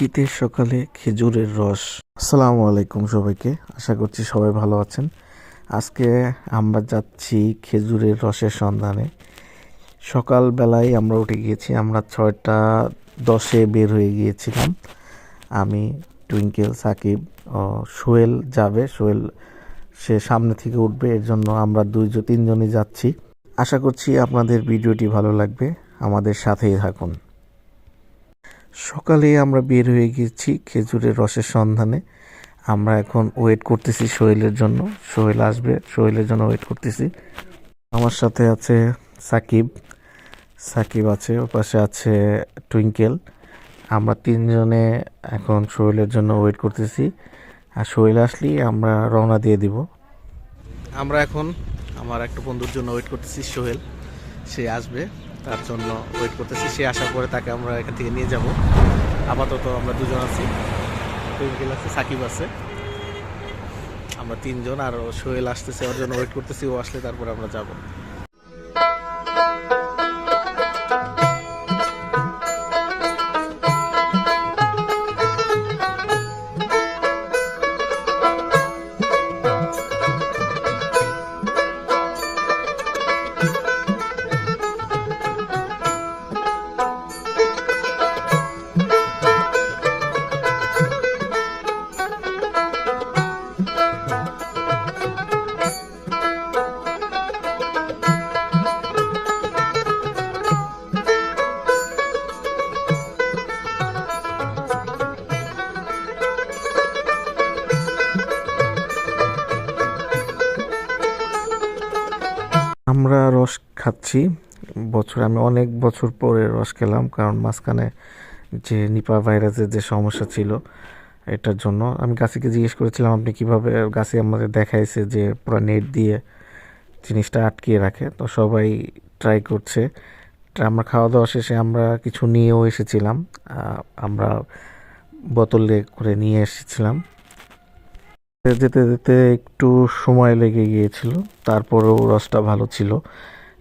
শীতের সকালে খেজুরের রস। আসসালামু আলাইকুম সবাইকে, আশা করছি সবাই ভালো আছেন। আজকে আমরা যাচ্ছি খেজুরের রসের সন্ধানে। সকালবেলায় আমরা উঠে গিয়েছি, আমরা 6:10 বের হয়ে গিয়েছিলাম। আমি, টুইঙ্কেল, সাকিব ও সোহেল যাবে। সোহেল সে সামনে থেকে উঠবে, এর জন্য আমরা তিনজনই যাচ্ছি। আশা করছি আপনাদের ভিডিওটি ভালো লাগবে, আমাদের সাথেই থাকুন। সকালে আমরা বের হয়ে গিয়েছি খেজুরের রসের সন্ধানে। আমরা এখন ওয়েট করতেছি সোহেলের জন্য, সোহেল আসবে, সোহেলের জন্য ওয়েট করতেছি। আমার সাথে আছে সাকিব, সাকিব আছে, ওর পাশে আছে টুইঙ্কেল। আমরা তিনজনে এখন সোহেলের জন্য ওয়েট করতেছি, আর সোহেল আসলেই আমরা রওনা দিয়ে দিব। আমরা এখন আমার একটা বন্ধুর জন্য ওয়েট করতেছি, সোহেল সে আসবে, তার জন্য ওয়েট করতেছি। সে আসার পরে তাকে আমরা এখান থেকে নিয়ে যাব। আপাতত আমরা দুজন আছি, টুইঙ্কেল আছে, সাকিব আছে, আমরা তিনজন। আর সোহেল আসতেছে, ওর জন্য ওয়েট করতেছি, ও আসলে তারপরে আমরা যাব। আমরা রস খাচ্ছি, আমি অনেক বছর পরে রস খেলাম, কারণ মাঝখানে যে নিপা ভাইরাসের যে সমস্যা ছিল, এটার জন্য আমি গাছিকে জিজ্ঞেস করেছিলাম আপনি কিভাবে, গাছি আমাদের দেখাইছে যে পুরো নেট দিয়ে জিনিসটা আটকিয়ে রাখে। তো সবাই ট্রাই করছে। আমরা খাওয়া দাওয়া শেষে আমরা কিছু নিয়েও এসেছিলাম, আমরা বোতলে করে নিয়ে এসেছিলাম। যেতে যেতে একটু সময় লেগে গিয়েছিল, তারপরেও রসটা ভালো ছিল,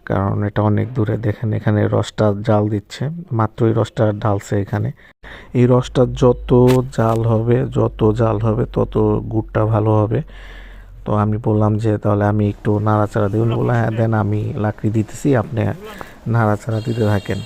কারণ এটা অনেক দূরে। দেখেন এখানে রসটা জাল দিচ্ছে, মাত্রই রসটা ঢালছে এখানে। এই রসটা যত জাল হবে তত গুড়টা ভালো হবে। তো আমি বললাম যে তাহলে আমি একটু নাড়াচাড়া দিই। উনি বললাম হ্যাঁ দেন, আমি লাকড়ি দিতেছি, আপনি নাড়াচাড়া দিতে থাকেন।